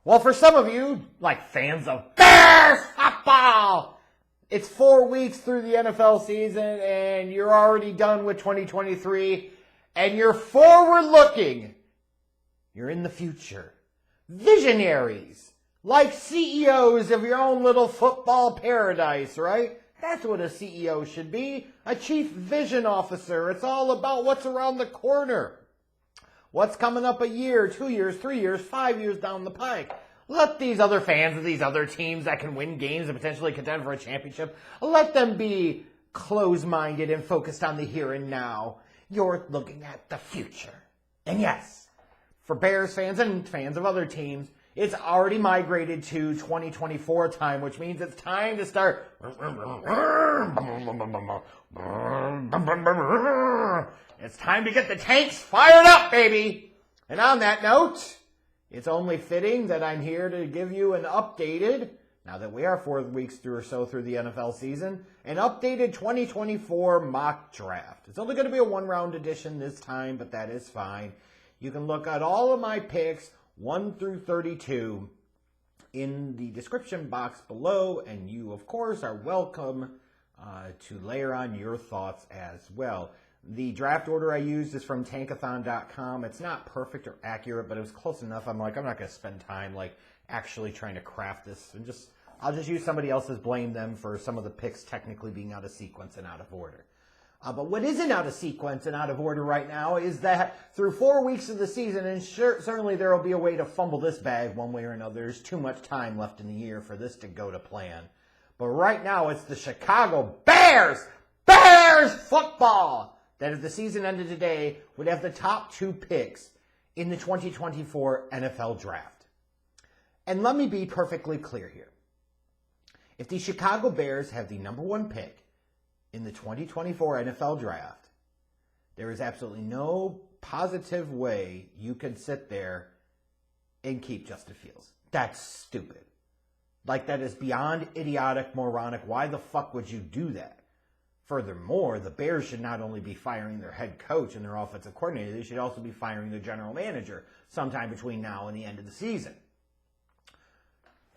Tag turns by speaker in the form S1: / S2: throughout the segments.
S1: Well, for some of you, like fans of Bears football, it's 4 weeks through the NFL season and you're already done with 2023 and you're forward looking. You're in the future. Visionaries, like CEOs of your own little football paradise, right? That's what a CEO should be, a chief vision officer. It's all about what's around the corner. What's coming up a year, 2 years, 3 years, 5 years down the pike. Let these other fans of these other teams that can win games and potentially contend for a championship, let them be close-minded and focused on the here and now. You're looking at the future. And yes, for Bears fans and fans of other teams, it's already migrated to 2024 time, which means it's time to start. It's time to get the tanks fired up, baby. And on that note, it's only fitting that I'm here to give you an updated, now that we are 4 weeks through or so through the NFL season, an updated 2024 mock draft. It's only going to be a one-round edition this time, but that is fine. You can look at all of my picks, 1 through 32, in the description box below, and you, of course, are welcome to layer on your thoughts as well. The draft order I used is from tankathon.com. It's not perfect or accurate, but it was close enough. I'm not going to spend time actually trying to craft this, and I'll just use somebody else's, blame them for some of the picks technically being out of sequence and out of order. But what isn't out of sequence and out of order right now is that through 4 weeks of the season, and certainly there will be a way to fumble this bag one way or another. There's too much time left in the year for this to go to plan. But right now, it's the Chicago Bears football, that if the season ended today, would have the top 2 picks in the 2024 NFL Draft. And let me be perfectly clear here. If the Chicago Bears have the number 1 pick in the 2024 NFL Draft, there is absolutely no positive way you could sit there and keep Justin Fields. That's stupid. That is beyond idiotic, moronic. Why the fuck would you do that? Furthermore, the Bears should not only be firing their head coach and their offensive coordinator, they should also be firing their general manager sometime between now and the end of the season.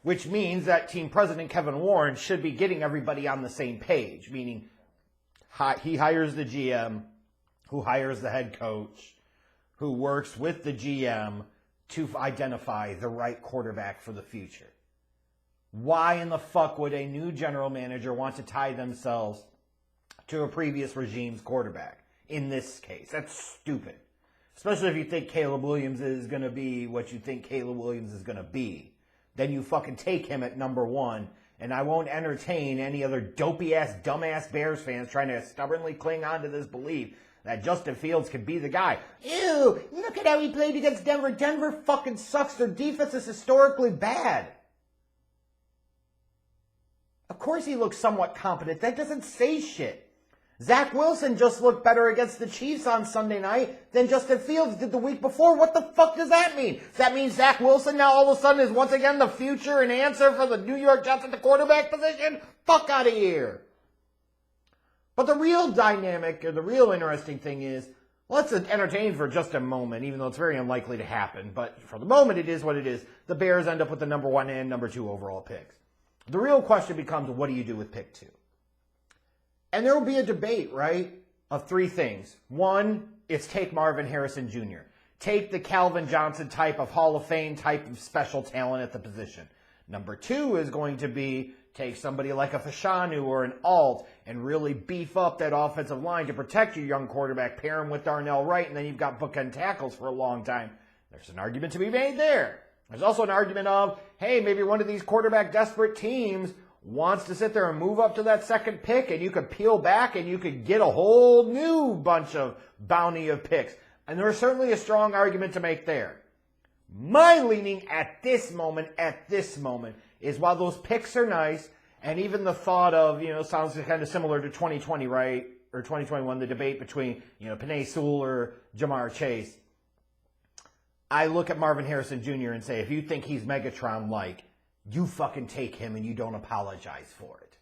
S1: Which means that team president Kevin Warren should be getting everybody on the same page, meaning he hires the GM, who hires the head coach, who works with the GM to identify the right quarterback for the future. Why in the fuck would a new general manager want to tie themselves to a previous regime's quarterback in this case? That's stupid. Especially if you think Caleb Williams is going to be what you think Caleb Williams is going to be. Then you fucking take him at number 1. And I won't entertain any other dopey-ass, dumbass Bears fans trying to stubbornly cling on to this belief that Justin Fields could be the guy. Ew, look at how he played against Denver. Denver fucking sucks. Their defense is historically bad. Of course he looks somewhat competent. That doesn't say shit. Zach Wilson just looked better against the Chiefs on Sunday night than Justin Fields did the week before. What the fuck does that mean? Does that mean Zach Wilson now all of a sudden is once again the future and answer for the New York Jets at the quarterback position? Fuck out of here. But the real dynamic, or the real interesting thing is, let's entertain for just a moment, even though it's very unlikely to happen. But for the moment, it is what it is. The Bears end up with the number 1 and number 2 overall picks. The real question becomes, what do you do with pick 2? And there will be a debate, right, of 3 things. 1, it's take Marvin Harrison Jr. Take the Calvin Johnson type of Hall of Fame type of special talent at the position. Number 2 is going to be take somebody like a Fashanu or an Alt and really beef up that offensive line to protect your young quarterback, pair him with Darnell Wright, and then you've got bookend tackles for a long time. There's an argument to be made there. There's also an argument of, hey, maybe one of these quarterback desperate teams wants to sit there and move up to that 2nd pick, and you could peel back and you could get a whole new bunch of bounty of picks. And there's certainly a strong argument to make there. My leaning at this moment, is while those picks are nice, and even the thought of, sounds kind of similar to 2020, right? Or 2021, the debate between, Penei Sewell or Jamar Chase. I look at Marvin Harrison Jr. and say, if you think he's Megatron-like, you fucking take him and you don't apologize for it.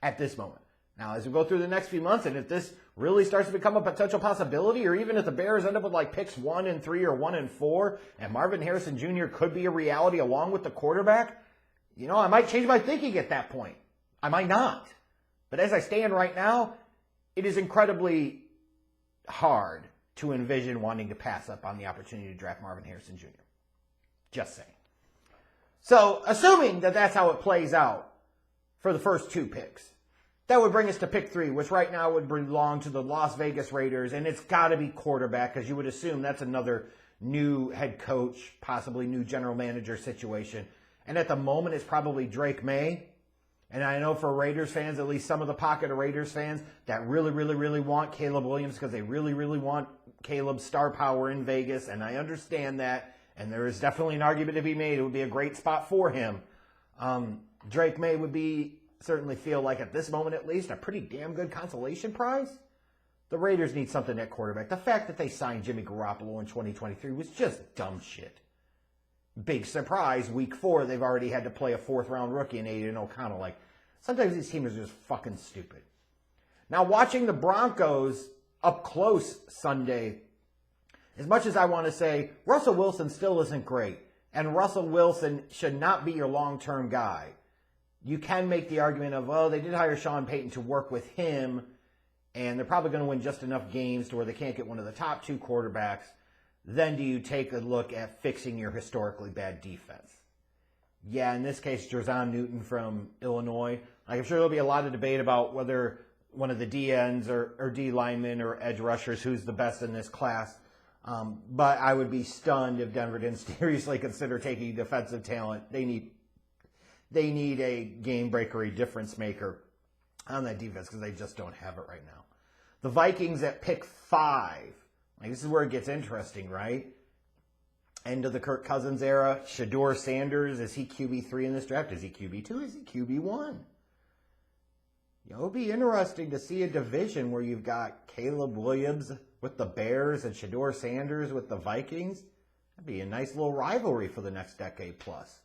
S1: At this moment. Now, as we go through the next few months, and if this really starts to become a potential possibility, or even if the Bears end up with like picks 1 and 3 or 1 and 4, and Marvin Harrison Jr. could be a reality along with the quarterback, I might change my thinking at that point. I might not. But as I stand right now, it is incredibly hard to envision wanting to pass up on the opportunity to draft Marvin Harrison Jr. Just saying. So, assuming that that's how it plays out for the first 2 picks, that would bring us to pick 3, which right now would belong to the Las Vegas Raiders, and it's got to be quarterback, because you would assume that's another new head coach, possibly new general manager situation. And at the moment, it's probably Drake Maye. And I know for Raiders fans, at least some of the pocket of Raiders fans that really, really, really want Caleb Williams because they really, really want Caleb's star power in Vegas, and I understand that. And there is definitely an argument to be made. It would be a great spot for him. Drake Maye would certainly feel like, at this moment at least, a pretty damn good consolation prize. The Raiders need something at quarterback. The fact that they signed Jimmy Garoppolo in 2023 was just dumb shit. Big surprise, week 4, they've already had to play a 4th-round rookie in Aiden O'Connell. Like, sometimes these teams are just fucking stupid. Now, watching the Broncos up close Sunday, as much as I want to say Russell Wilson still isn't great, and Russell Wilson should not be your long-term guy, you can make the argument of, oh, they did hire Sean Payton to work with him, and they're probably going to win just enough games to where they can't get one of the top 2 quarterbacks. Then do you take a look at fixing your historically bad defense? Yeah, in this case, Jer'Zhan Newton from Illinois. I'm sure there'll be a lot of debate about whether one of the D ends or D linemen or edge rushers, who's the best in this class. But I would be stunned if Denver didn't seriously consider taking defensive talent. They need a game breaker, a difference maker on that defense because they just don't have it right now. The Vikings at pick 5. Like, this is where it gets interesting, right? End of the Kirk Cousins era. Shedeur Sanders, is he QB3 in this draft? Is he QB2? Is he QB1? It would be interesting to see a division where you've got Caleb Williams with the Bears and Shedeur Sanders with the Vikings. That'd be a nice little rivalry for the next decade plus.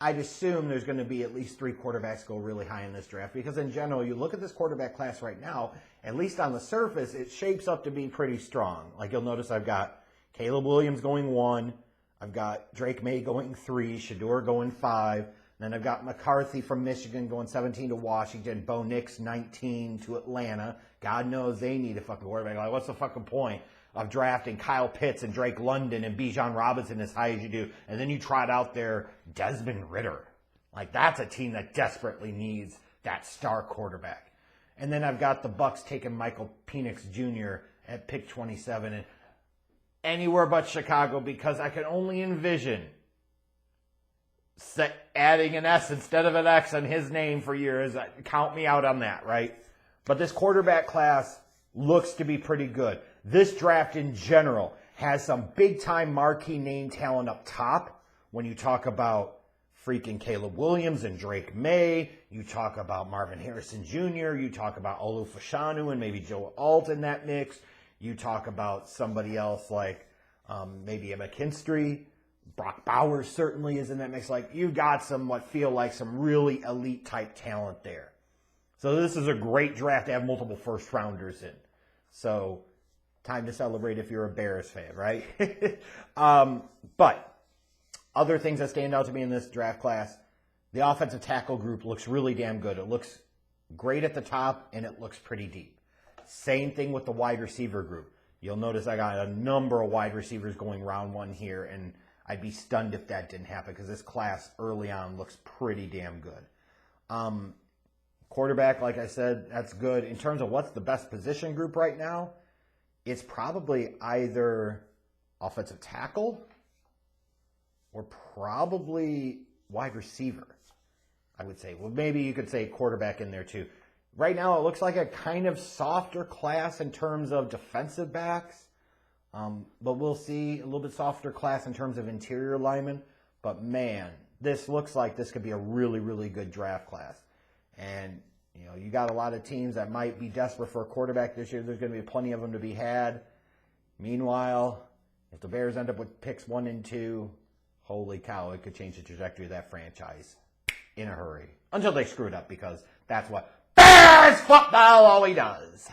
S1: I'd assume there's going to be at least 3 quarterbacks go really high in this draft because in general, you look at this quarterback class right now, at least on the surface, it shapes up to be pretty strong. Like you'll notice I've got Caleb Williams going 1, I've got Drake Maye going 3, Shedeur going 5, then I've got McCarthy from Michigan going 17 to Washington, Bo Nix 19 to Atlanta. God knows they need a fucking quarterback. Like, what's the fucking point of drafting Kyle Pitts and Drake London and Bijan Robinson as high as you do, and then you trot out there Desmond Ridder? Like, that's a team that desperately needs that star quarterback. And then I've got the Bucs taking Michael Penix Jr. at pick 27, and anywhere but Chicago because I can only envision adding an S instead of an X on his name for years. Count me out on that, right? But this quarterback class looks to be pretty good. This draft in general has some big-time marquee name talent up top. When you talk about freaking Caleb Williams and Drake Maye, you talk about Marvin Harrison Jr., you talk about Olu Fashanu and maybe Joe Alt in that mix. You talk about somebody else like maybe a McKinstry. Brock Bowers certainly is in that mix. Like, you've got what feel like some really elite-type talent there. So this is a great draft to have multiple first-rounders in. So time to celebrate if you're a Bears fan, right? But other things that stand out to me in this draft class, the offensive tackle group looks really damn good. It looks great at the top, and it looks pretty deep. Same thing with the wide receiver group. You'll notice I got a number of wide receivers going round 1 here, and I'd be stunned if that didn't happen because this class early on looks pretty damn good. Quarterback, like I said, that's good. In terms of what's the best position group right now, it's probably either offensive tackle or probably wide receiver, I would say. Well, maybe you could say quarterback in there too. Right now, it looks like a kind of softer class in terms of defensive backs. But we'll see a little bit softer class in terms of interior linemen. But man, this looks like this could be a really, really good draft class. And, you got a lot of teams that might be desperate for a quarterback this year. There's going to be plenty of them to be had. Meanwhile, if the Bears end up with picks 1 and 2, holy cow, it could change the trajectory of that franchise in a hurry. Until they screw it up, because that's what There's football all he does.